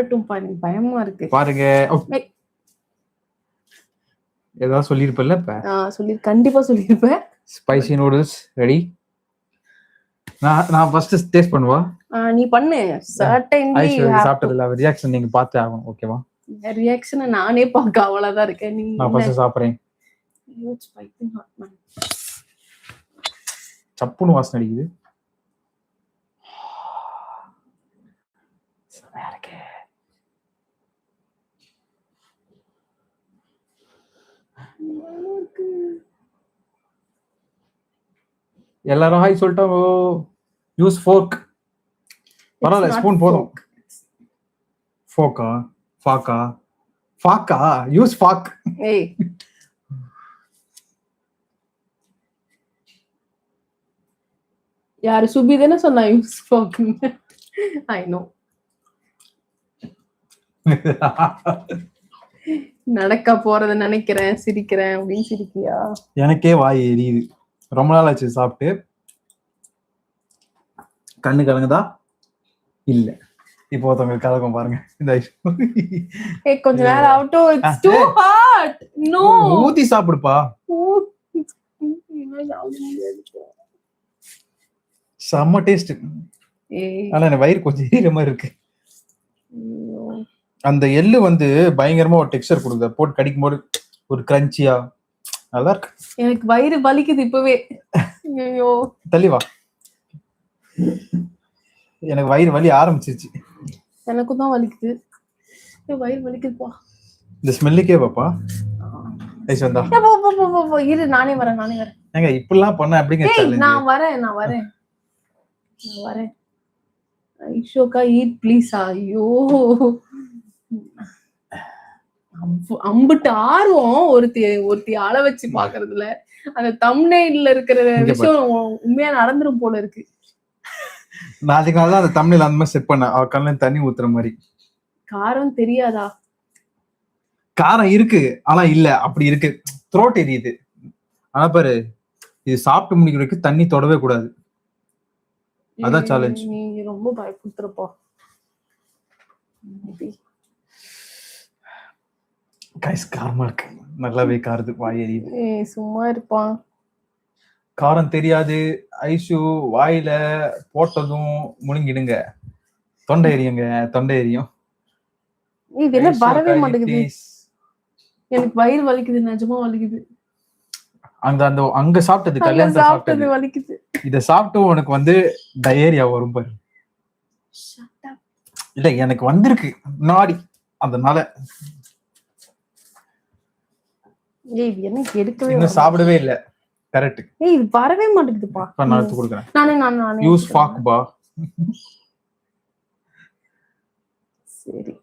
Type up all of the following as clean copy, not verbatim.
எனக்கு பயமா இருக்கு. பாருங்க. ஏதாவது சொல்லிருப்பல இப்ப? கண்டிப்பா சொல்லிருப்பேன். Spicy noodles ready. நான் ஃபர்ஸ்ட் டேஸ்ட் பண்ணுவா. நீ பண்ணு. சர்டைன்லி சாப்பிட்டதுல ரியாக்ஷன் நீங்க பார்த்தே ஆகணும். ஓகேவா? ரியாக்ஷன் நானே பார்க்க அவ்வளவுதான் இருக்கேன். நீ நான் ஃபர்ஸ்ட் சாப்பிடுறேன். சப்புன்னு வாசனை அடிக்குது. எல்லாரும் ஹாய் சொல்லிட்டாங்க. Use fork. பரவாயில்ல, ஸ்பூன் போதும். Fokker ஃபாக்கா ஃபாக்கா use fog. ஏய் யாரு சுபி தானே சொன்னா யூஸ் ஃபோக்? I know. நடக்க போறத நினைக்கிறேன், சிரிக்கிறேன் அப்படின்னு சிரிக்கியா? எனக்கே வாய் எரியுது. ரொம்ப நாள் ஆச்சு சாப்பிட்டு. கண்ணு கலங்குதா? இல்ல. இப்போ ஒருத்தவங்க கலக்கம் பாருங்க. இந்த கொஞ்ச நேரம் ஆகட்டும். It's too hot. நோ, ஊத்தி சாப்பிடுப்பா. செம்ம டேஸ்ட். ஆனா எனக்கு வயிறு கொஞ்சம் எரியற மாதிரி இருக்கு. அந்த எள்ளு பயங்கரமா ஒரு டெக்ஸ்சர் கொடுக்குது. போட்டு கடிக்கும் போது ஒரு கிரன்ச்சியா நல்லா இருக்கு. எனக்கு வயிறு வலிக்குது இப்பவே. ஐயோ தள்ளி வா. எனக்கு வயிறு வலி ஆரம்பிச்சிருச்சு. எனக்கும் தான் வலிக்குது. வயிறு வலிக்குதுப்பா. இந்த ஸ்மெல்லுக்கே பாப்பா. ஐஸ் வந்தா. இரு நானே வரேன். ஏங்க இப்படிலாம் பண்ண அப்படிங்க சேலஞ்ச். நான் வரேன். ஐஷோக்கா ஈட் ப்ளீஸ். ஐயோ அம்புட்டு ஆர்வம் ஒருத்தி ஆள வச்சு பாக்குறதுல. அந்த தம்ப்நெயில்ல இருக்கிற விஷயம் உண்மையா நடந்துரும் போல இருக்கு. நாளைக்கு நாள் தான் அந்த தம்ப்நெயில் அந்த மாதிரி செட் பண்ண. அவ கண்ணுல தண்ணி ஊத்துற மாதிரி. காரம் தெரியாதா? காரம் இருக்கு, ஆனா இல்ல அப்படி இருக்கு. த்ரோட் எரியுது. ஆனா பாரு, இது சாப்பிட்டு முடிக்கிற வரைக்கும் தண்ணி தொடவே கூடாது. அதான் சேலஞ்ச். நீ ரொம்ப பயப்படுத்துறப்பா. கைஸ் காரமா இருக்கு. நல்லாவே காருது. வாய் எரியுது. சும்மா இருப்பான். காரம் தெரியாது. ஐஷு வாயில போட்டதும் முழுங்கிடுங்க. தொண்டை எரியும். இது என்ன வரவே மாட்டேங்குது. எனக்கு வயிறு வலிக்குது, நிஜமா வலிக்குது. அங்க சாப்பிட்டது கல்யாணத்துல சாப்பிட்டது வலிக்குது. இத சாப்பிட்டு உனக்கு டயேரியா வரும் பாரு. இல்ல எனக்கு வந்திருக்கு நாடி, அதனால இன்னும் சாப்பிடவே இல்ல. கரெக்ட். இது வரவே மாட்டேங்குதுப்பா. நான் எடுத்து கொடுக்குறேன். நானே யூஸ் ஃபாக் பா. சரி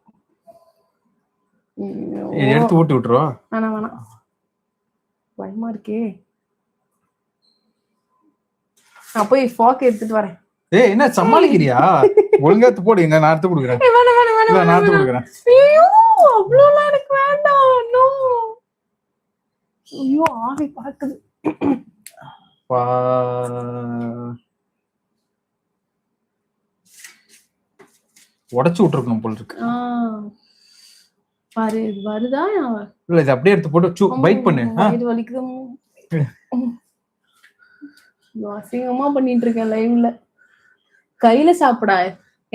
எடுத்து ஊட்டி விட்டுருவா. வேணாம் பயமா இருக்கே. நான் போய் ஃபாக் எடுத்துட்டு வரேன். என்ன சமாளிக்கிறியா? ஒழுங்கா போடு. நான் எடுத்து கொடுக்குறேன். நான் எடுத்து கொடுக்குறேன். ஐயோ அவ்வளவுலாம் எனக்கு வேண்டாம். நோ. ஐயோ ஆவி பார்க்குது. உடைச்சு விட்டுருக்கணும் போல இருக்கு. பாரு வருதா? இல்ல இது அப்படியே எடுத்து போட்டு பைட் பண்ணு. இது வலிக்குது. அசிங்கமா பண்ணிட்டு இருக்கேன் லைவ்ல. கையில சாப்பிடா.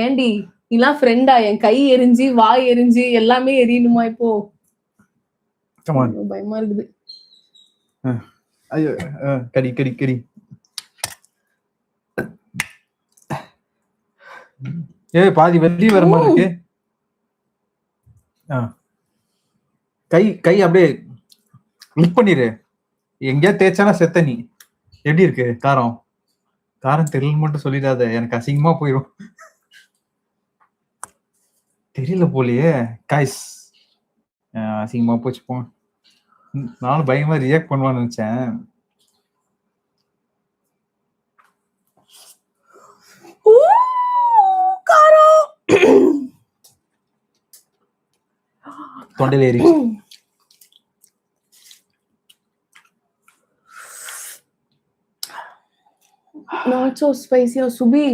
ஏண்டி நீலாம் ஃப்ரெண்டா? என் கை எரிஞ்சு வாய் எரிஞ்சு எல்லாமே எரியணுமா இப்போ? பயமா இருக்குது. ஐயோ கடி. பாதி வெளியே வர மாதிரி இருக்கு. கை அப்படியே லிக் பண்ணிரு. எங்கேயா தேய்ச்சானா செத்த நீ. எப்படி இருக்கு காரம் தெரியல மட்டும் சொல்லிடாத. எனக்கு அசிங்கமா போயிடும். தெரியல போலியே கைஸ். அசிங்கமா போச்சு போ. நானும் பயமா ரியாக்ட் பண்ணுவான்னு நினைச்சேன். தொண்டையில ஏறிச்சு. Not so spicy or Subi.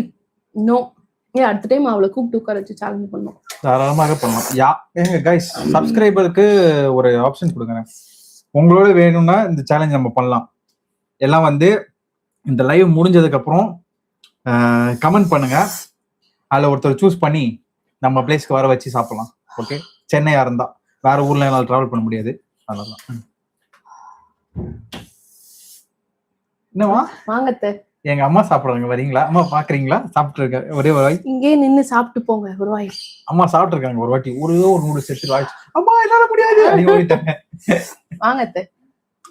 No. அடுத்த டைம் அவளை கூப்பிட்டு உட்கார வச்சு சேலஞ்ச் பண்ணோம். தாராளமாக பண்ணலாம். ஏங்க கைஸ், சப்ஸ்கிரைபருக்கு ஒரு ஆப்ஷன் கொடுங்க. உங்களோட வேணும்னா இந்த சேலஞ்ச் நம்ம பண்ணலாம். எல்லாம் வந்து இந்த லைவ் முடிஞ்சதுக்கு அப்புறம் கமெண்ட் பண்ணுங்க. அதுல ஒருத்தர் சூஸ் பண்ணி நம்ம பிளேஸ்க்கு வர வச்சு சாப்பிடலாம். ஓகே, சென்னையா இருந்தா, வேற ஊர்ல என்னால டிராவல் பண்ண முடியாது. அதனால என்னவா வாங்கத்த, எங்க அம்மா சாப்பிடுறாங்க, வரீங்களா? அம்மா பாக்குறீங்களா? சாப்பிட்டு இருக்க ஒரே ஒரு வாய். இங்கே நின்னு சாப்பிட்டு போங்க ஒரு வாய். அம்மா சாப்பிட்டு இருக்காங்க ஒரு வாட்டி, ஒரு நூடுல்ஸ் எடுத்து வாய். அம்மா என்னால முடியாது அப்படின்னு ஓடிட்டாங்க. வாங்கத்த,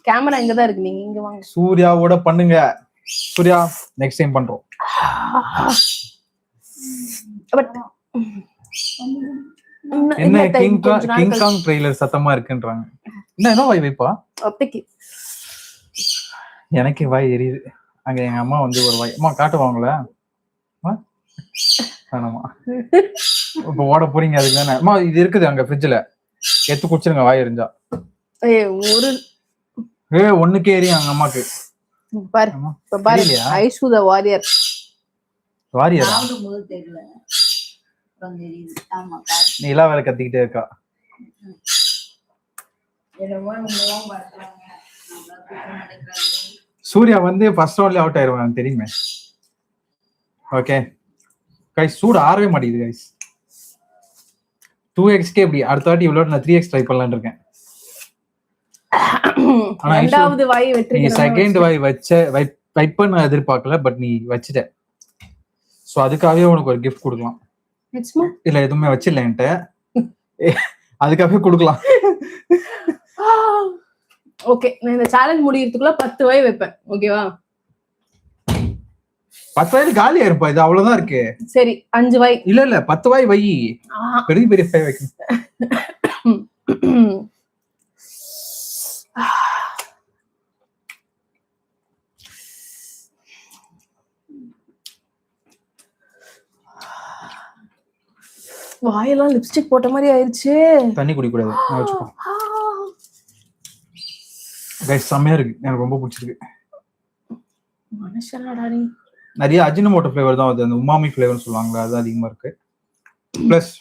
கேமரா இங்கதான் இருக்கு, நீங்க இங்க வாங்க. சூர்யாவோட பண்ணுங்க. சூர்யா, நெக்ஸ்ட் டைம் பண்றோம். என்ன கிங்காங் ட்ரெய்லர் சத்தமா இருக்குன்றாங்க. என்ன வாய் வைப்பா? எனக்கு வாய் எரியுது. அங்க எங்க அம்மா வந்து ஒரு வாய், அம்மா காட்டுவாங்களே. வேணாமா, இப்ப ஓட போறீங்க அதுக்கு தானே. அம்மா இது இருக்குது அங்க ஃப்ரிட்ஜ்ல, எடுத்து குடிச்சிருங்க வாய் எரிஞ்சா. ஒண்ணுக்கே எரியும் அங்க அம்மாக்கு. நீ எல்லாம் வேலை கத்திக்கிட்டே இருக்கா. சூர்யா வந்து ஃபர்ஸ்ட் ரவுண்ட்ல அவுட் ஆயிருவாங்க தெரியுமே. ஓகே கைஸ், சூடு ஆறவே மாட்டேங்குது கைஸ். 2xk எப்படி அடுத்த வாட்டி இவ்வளவு நான் 3x ட்ரை பண்ணலாம்னு இருக்கேன். ஆனா இரண்டாவது வாய் வெற்றி, நீ செகண்ட் வாய் வைப்ப நான் எதிர்பார்க்கல, பட் நீ வச்சிட்ட. சோ அதுக்காகவே உனக்கு ஒரு கிஃப்ட் கொடுக்கலாம். இல்ல எதுவுமே வச்சிடல என்கிட்ட, அதுக்காகவே கொடுக்கலாம். ஓகே, நான் இந்த சேலஞ்ச் முடியறதுக்குள்ள 10 வாய் வைப்பேன். ஓகேவா? 10 வாய் காலியா இருப்பா. இது அவ்வளவுதான் இருக்கு. சரி 5 வாய். இல்ல 10 வாய் வை. பெரிய பெரிய வாய் வைக்கணும். வாயெல்லாம் லிப்ஸ்டிக் போட்ட மாதிரி ஆயிடுச்சு. தண்ணி குடிக்க கூடாது. கைஸ் செமையா இருக்கு, எனக்கு ரொம்ப பிடிச்சிருக்கு. மனுஷனாடா நீ. நிறைய அஜினோமோட்டோ ஃப்ளேவர் தான் வருது, அந்த உமாமி ஃப்ளேவர்னு சொல்லுவாங்க, அது அதிகமா இருக்கு. பிளஸ்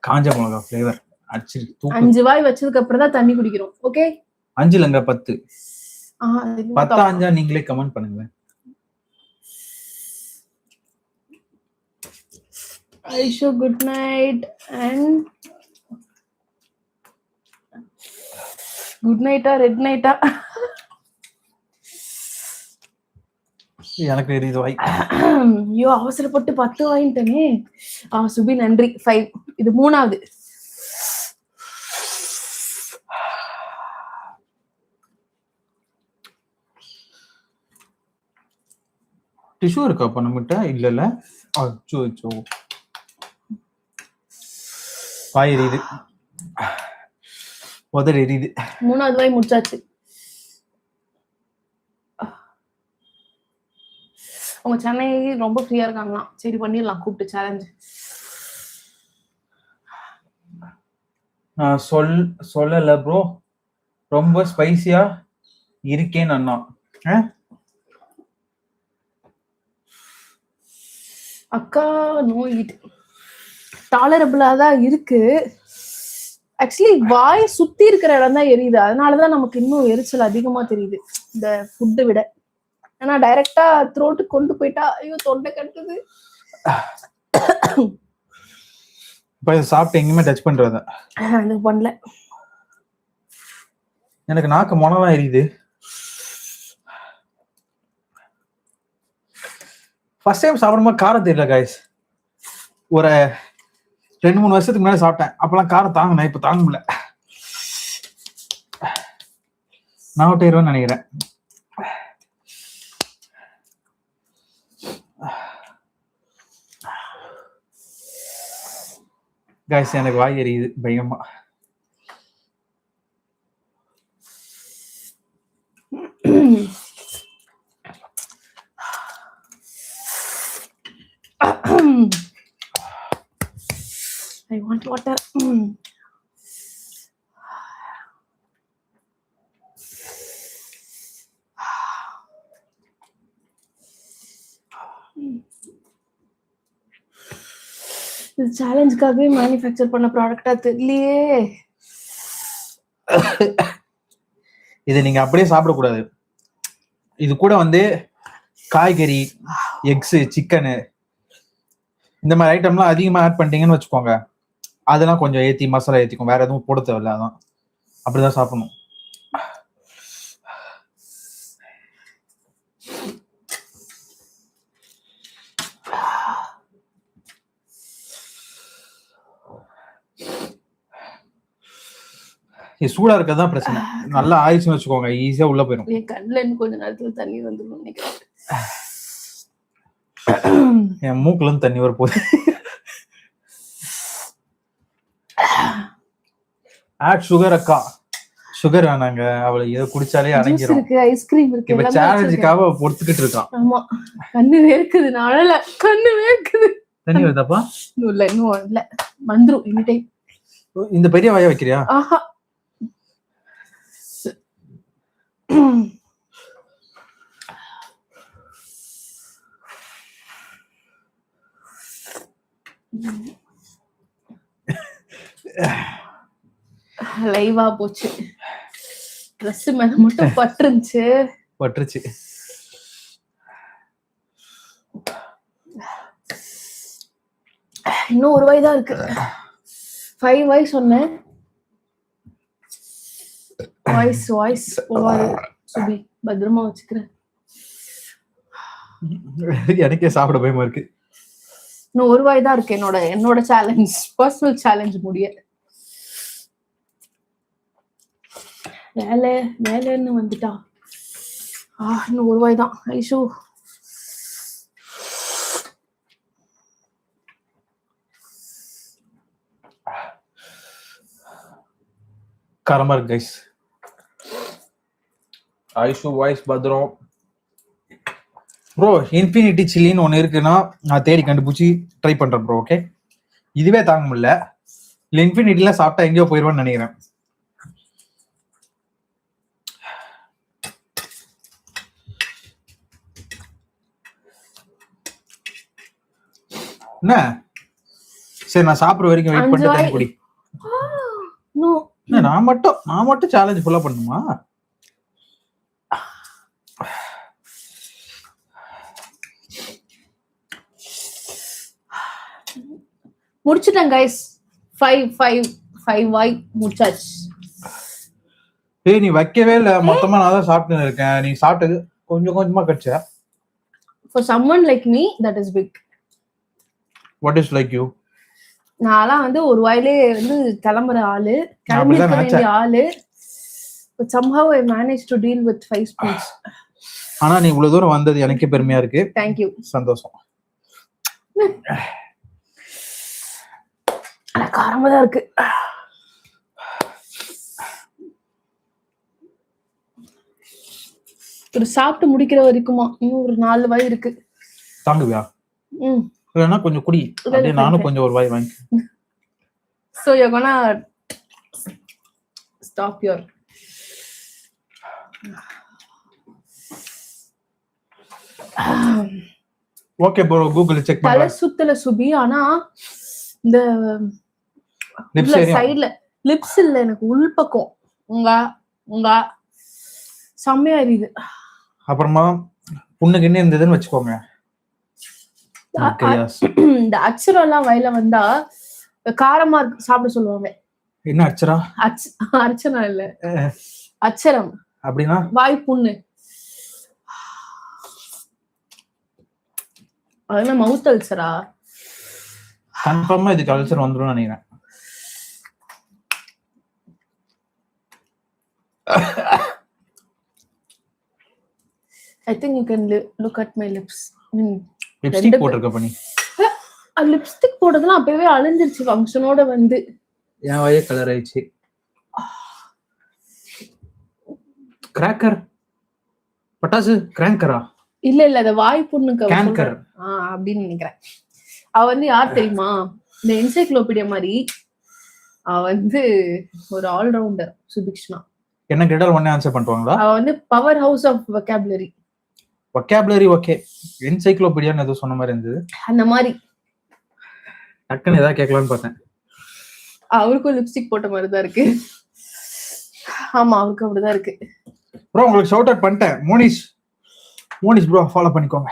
காஞ்ச மிளகா ஃப்ளேவர் அடிச்சிருக்கு. 5 வாய் வச்சதுக்கு அப்புறம் தான் தண்ணி குடிக்கிறோம். ஓகே, 5 இல்லங்க 10. 10 5 நீங்களே கமெண்ட் பண்ணுங்க. ஐஷோ good night and good NAITA red நைட்டா? எனக்கு எரியுது வாய். ஐயோ அவசரப்பட்டு 10 வாங்கிட்டேனே. சுபி நன்றி. 5, இது 3வது. டிஷ்யூ இருக்கா அப்ப நம்மகிட்ட? இல்ல. அச்சோ வாய் எரியுது, உதடு எரியுது. 3வது வாய் முடிச்சாச்சு. உங்க சென்னை ரொம்ப ஃப்ரீயா இருக்காங்களாம். சரி பண்ணிடலாம், கூப்பிட்டு சேலஞ்ச். நான் சொல்லல ப்ரோ, ரொம்ப ஸ்பைசியா இருக்கேன் அண்ணா. அக்கா நோ இட், டாலரபிளா தான் இருக்கு. ஆக்சுவலி வாய் சுத்தி இருக்கிற இடம் தான் எரியுது, அதனாலதான் நமக்கு இன்னும் எரிச்சல் அதிகமா தெரியுது இந்த ஃபுட்டை விட. ஆனா டைரக்டா த்ரோட்டு கொண்டு போயிட்டா ஐயோ தொண்டை கட்டுது. சாப்பிட்டு எங்கேயுமே டச் பண்றத பண்ணல, எனக்கு நாக்கு மொனலாம் எரியுது. ஃபர்ஸ்ட் டைம் சாப்பிடும்போது காரம் தெரியல கைஸ். ஒரு 2-3 வருஷத்துக்கு முன்னாடி சாப்பிட்டேன், அப்பெல்லாம் காரம் தாங்கினேன், இப்ப தாங்க முடியல. நான் விட்டுருவேன்னு நினைக்கிறேன். கைஸ் எனக்கு வாய் எரியுது பயங்கரமா. I want water. இது சேலஞ்சுக்காகவே மேனுஃபேக்சர் பண்ண ப்ராடக்டா தெரியலையே. இதை நீங்க அப்படியே சாப்பிடக்கூடாது. இது கூட வந்து காய்கறி, எக்ஸு, சிக்கனு இந்த மாதிரி ஐட்டம்லாம் அதிகமா ஆட் பண்ணிட்டீங்கன்னு வச்சுக்கோங்க, அதெல்லாம் கொஞ்சம் ஏத்தி மசாலா ஏத்திக்கும். வேற எதுவும் போட தேவையில்ல. அதான் அப்படிதான் சாப்பிடணும். இது சூடா இருக்கதான் பிரச்சனை. நல்லா ஆயிடுச்சுன்னு வச்சுக்கோங்க, ஈஸியா உள்ள போயிடும். என் கண்ணுல இன்னும் கொஞ்ச நேரத்துல தண்ணி வந்துடும் நினைக்கிறேன். என் மூக்குல இருந்து தண்ணி வர போகுது. ஆட் சுகர் அக்கா. சுகர் வேணாங்க, அவளை இதை குடிச்சாலே அடங்கிரும். ஐஸ்கிரீம் இருக்கு. இப்ப சேலஞ்சுக்காக பொறுத்துக்கிட்டு இருக்கான். ஆமா, கண்ணு வேர்க்குது. நாளல கண்ணு வேர்க்குது. தண்ணி வருதாப்பா? இன்னும் இல்ல, வந்துரும் எனி டைம். இந்த பெரிய வாய வைக்கிறியா? ஆஹா, லைவா போச்சு. ட்ரெஸ் மேல மட்டும் பட்டுருச்சு. இன்னும் ஒரு வாய் தான் இருக்கு. 5 வாய் சொன்னேன். வாய்ஸ் போவாது. சுபி பத்திரமா வச்சுக்கிறேன். எனக்கே சாப்பிட பயமா இருக்கு. இன்னும் ஒரு வாய் தான் இருக்கு. என்னோட சேலஞ்ச், பர்சனல் சேலஞ்ச் முடிய. வேலைன்னு வந்துட்டா. இன்னும் ஒரு வாய் தான். ஐஷு காரமா இருக்கு கைஸ். ஐஷு வாய்ஸ் பத்திரம். ப்ரோ இன்ஃபினிட்டி சில்லின்னு ஒன்று இருக்குன்னா நான் தேடி கண்டுபிடிச்சி ட்ரை பண்றேன் ப்ரோ. ஓகே, இதுவே தாங்க முடியல. இல்லை இன்ஃபினிட்டிலாம் சாப்பிட்டா எங்கேயோ போயிடுவான்னு நினைக்கிறேன். என்ன சரி, நான் சாப்பிட்ற வரைக்கும் வெயிட் பண்ணிட்டு தண்ணி குடி. நான் மட்டும் சேலஞ்ச் ஃபுல்லா பண்ணுமா? முடிச்சிட்டேன் கைஸ். 5 வாய் முடிச்சாச்சு. ஏய், நீ வைக்கவே இல்ல. மொத்தமா நான் தான் சாப்பிட்டு இருக்கேன். நீ சாப்பிட்டது கொஞ்சம் கொஞ்சமா கட்ச. For someone like me that is big. What is like you? நான்லாம் வந்து ஒரு வாயிலே வந்து கிளம்புற ஆளு, கிளம்பிக்க வேண்டிய ஆளு. But somehow I managed to deal with 5 spoons. ஆனா நீ இவ்வளவு தூரம் வந்தது எனக்கே பெருமையா இருக்கு. Thank you. சந்தோஷம். காரமா தான் இருக்கு. ஒரு சாப்பிட்டு முடிக்கிற வரைக்குமா இன்னும் ஒரு 4 வாய் இருக்கு. தாங்குவியா? இல்லைன்னா கொஞ்சம் குடி. அப்படியே நானும் கொஞ்சம் ஒரு வாய் வாங்கி. So you're gonna stop your okay bro, Google check பண்ணு. தலை சுத்தல சுபி. ஆனா இந்த சைடுல லிப்ஸ் இல்ல, எனக்கு உள்பக்கம் உங்க செம்மையா எரியுது. அப்புறமா புண்ணுக்கு என்ன இருந்ததுன்னு வச்சுக்கோங்க. இந்த அச்சரம் எல்லாம் வயல வந்தா காரமா சாப்பிட சொல்லுவாங்க. என்ன அச்சரா? அர்ச்சனா இல்ல, அச்சரம். அப்படின்னா வாய் புண்ணு. அதெல்லாம் மவுத் அல்சரா? கன்ஃபார்மா இதுக்கு அல்சர் வந்துடும் நினைக்கிறேன். I think you can look at my lips. Lipstick போட்டுருக்க பண்ணி. லிப்ஸ்டிக் போட்டதெல்லாம் அப்பவே அழிஞ்சிருச்சு ஃபங்க்ஷனோட வந்து. என் வாயே கலர் ஆயிடுச்சு. கிராக்கர் பட்டாசு கிராங்கரா? இல்ல அது வாய் புண்ணுக்கு கேங்கர் அப்படின்னு நினைக்கிறேன். அவ வந்து யார் தெரியுமா? இந்த என்சைக்ளோபீடியா மாதிரி அவ வந்து ஒரு ஆல்ரவுண்டர். சுபிக்ஷ்ணா என்ன கேட்டால் ஒண்ணே ஆன்சர் பண்ணுவாங்களா? அவ வந்து powerhouse of vocabulary. Vocabulary okay, என்சைக்ளோபீடியான்னு ஏதோ சொன்ன மாதிரி இருந்தது. அந்த மாதிரி டக்குன்னு ஏதாவது கேட்கலான்னு பார்த்தேன். அவருக்கும் லிப்ஸ்டிக் போட்ட மாதிரி தான் இருக்கு. ஆமா, அவருக்கும் அப்படிதான் இருக்கு. ப்ரோ உங்களுக்கு ஷவுட் அவுட் பண்ணிட்டேன். மோனிஷ் ப்ரோ ஃபாலோ பண்ணிக்கோங்க.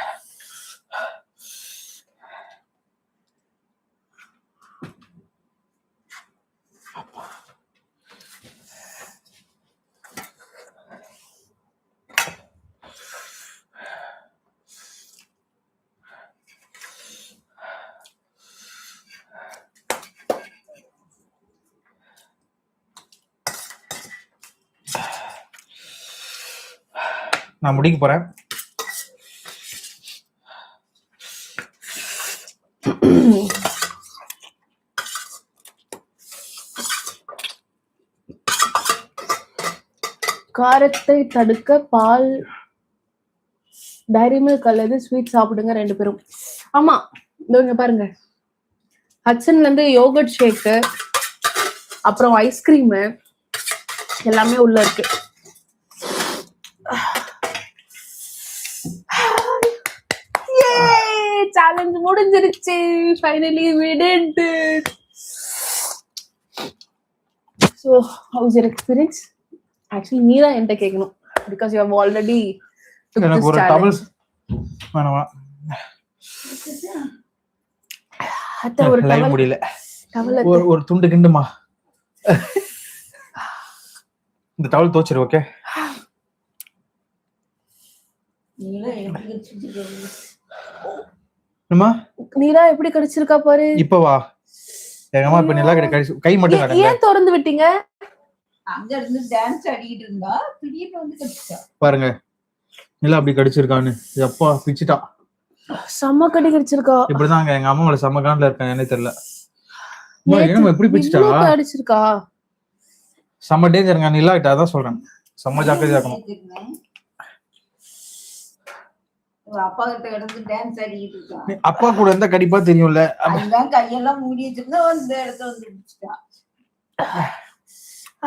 நான் முடிக்க போறேன். காரத்தை தடுக்க பால், டைரி மில்க் அல்லது ஸ்வீட் சாப்பிடுங்க 2 பேரும். ஆமா, இங்க பாருங்க, ஹட்சன்ல இருந்து யோகர்ட் ஷேக்கு, அப்புறம் ஐஸ்கிரீமு எல்லாமே உள்ள இருக்கு. சேலஞ்ச் முடிஞ்சிருச்சு. Finally we did it. So how's your experience? Actually நீ தான் என்கிட்ட கேட்கணும், because you have already took எனக்கு this ஒரு challenge. வேணாமா அத்த ஒரு லைவ் டவல் முடியல. டவல் ஒரு துண்டு கிண்டுமா. இந்த டவல் தோச்சிரு. ஓகே நீலா எப்படி கடிச்சிருக்கா பாரு. இப்ப வா. எங்க அம்மா இப்ப நிலா கிட்ட கை மட்டும் காட்டுங்க. ஏன் திறந்து விட்டீங்க? அங்க இருந்து டான்ஸ் ஆடிட்டு இருந்தா திடீர்னு வந்து கடிச்சா பாருங்க நிலா அப்படி கடிச்சிருக்கான்னு. எப்பா பிச்சிட்டா. செம்ம கடி கடிச்சிருக்கா. இப்படிதாங்க எங்க அம்மாவோட செம்ம காண்டில் இருக்காங்க. என்ன தெரியல எப்படி பிச்சிட்டா. கடிச்சிருக்கா. செம்ம டேஞ்சருங்க நிலா கிட்ட. அதான் சொல்றேன், செம்ம ஜாக்கிரதையா இருக்கணும். அப்பா கிட்ட கிடந்து டான்ஸ் ஆடிட்டு இருக்கான். அப்பா கூட இருந்தா கடிப்பா தெரியும்ல. அதுதான் கையெல்லாம் மூடி வச்சிருந்தா அந்த இடத்துல வந்து பிடிச்சிட்டா.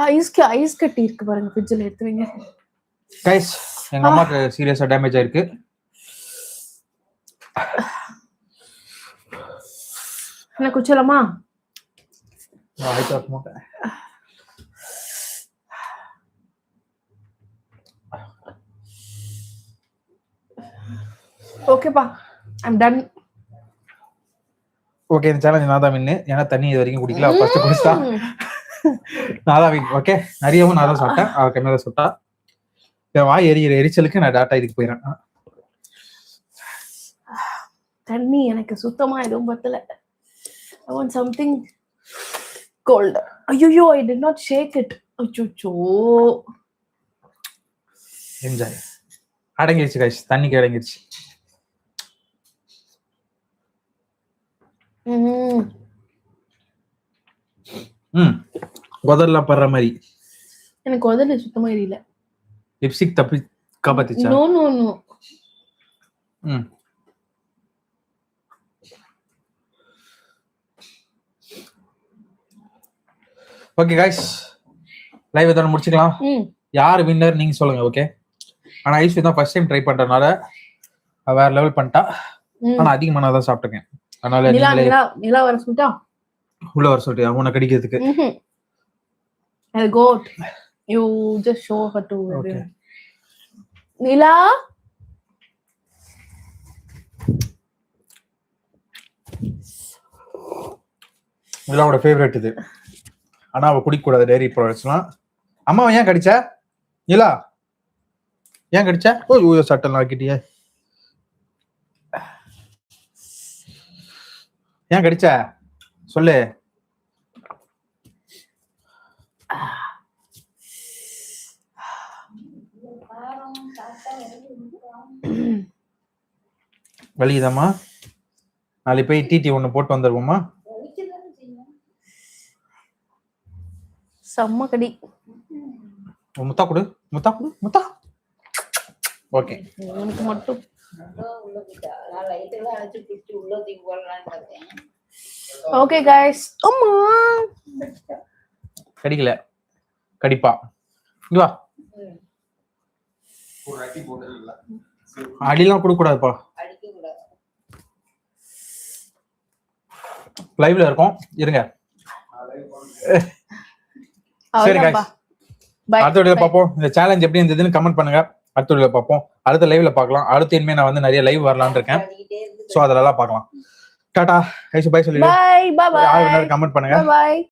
ஐஸ் கட்டி இருக்கு பாருங்க, ஃப்ரிட்ஜ்ல எடுத்து வைங்க. கைஸ் எங்க அம்மாக்கு சீரியஸா டேமேஜ் ஆயிருக்கு. என்ன குச்சலாமா? ஆயிட்டு வைக்க மாட்டேன். ஓகேப்பா, ஐம் டன். ஓகே இந்த சேலஞ்ச் நான் தான் வின்னு. ஏன்னா தண்ணி இது வரைக்கும் குடிக்கல. ஃபர்ஸ்ட் குடிச்சா நான் தான் வின். ஓகே நிறையவும் நான் தான் சாப்பிட்டேன். அவ கம்மியாக சுட்டா. என் வாய் எரியிற எரிச்சலுக்கு நான் டாட்டா இதுக்கு போயிடறேன். தண்ணி எனக்கு சுத்தமா எதுவும் பத்தல. I want something cold. ஐயோ, I did not shake it. அச்சோ. என்ஜாய். அடங்கிருச்சு கைஸ், தண்ணிக்கு அடங்கிருச்சு. உதறலாம் படுற மாதிரி. எனக்கு உதறல சுத்தமா எரியல. லிப்ஸ்டிக் தப்பி காப்பாத்திச்சா? No no no. Okay guys, live இதோட முடிச்சுக்கலாம். யார் வின்னர் நீங்க சொல்லுங்க. ஓகே, ஆனா ஐஸ்வர்யா தான் ஃபர்ஸ்ட் டைம் ட்ரை பண்றதுனால வேற லெவல் பண்ணிட்டா. ஆனா அதிகமா நான் தான் சாப்பிட்டுக்கேன். அதனால நிலா வர சொல்லிட்டா உள்ள வர சொல்லிட்டு உன்னை கடிக்கிறதுக்கு. I'll go. You just show her to. Okay. நிலா, நிலாவோட ஃபேவரட் இது. ஆனா அவ குடிக்க கூடாது டைரி ப்ராடக்ட்ஸ்லாம். அம்மாவை ஏன் கடிச்ச? நிலா ஏன் கடிச்ச? ஓ சட்டெல்லாம் ஆக்கிட்டியே. ஏன் கடிச்ச சொல்லு. வலிக்குதாம்மா? நாளைக்கு போய் டிடி ஒண்ணு போட்டு வந்துருவோமா? செம்ம கடி. முத்தா கொடு, முத்தா கொடு, முத்தா. ஓகே உனக்கு மட்டும் ஓகே गाइस. அம்மா கடிக்கல, கடிப்பா. இங்க வா. ஒரு அடி போடல. அடிலாம் கொடுக்க கூடாதுப்பா. லைவ்ல இருக்கோம் இருங்க. சரி guys, Bye. அடுத்த வீடியோல பார்ப்போம். இந்த சேலஞ்ச் எப்படி இருந்ததுன்னு கமெண்ட் பண்ணுங்க. அடுத்த வீடியோல பார்ப்போம். அடுத்த லைவ்ல பார்க்கலாம். அடுத்து இனிமே நான் வந்து நிறைய லைவ் வரலாம்னு இருக்கேன். சோ அதெல்லாம் பார்க்கலாம். டாடா கைஸ், பை சொல்லுங்க. Bye. Bye. யார் வேணாலும் கமெண்ட் பண்ணுங்க. Bye.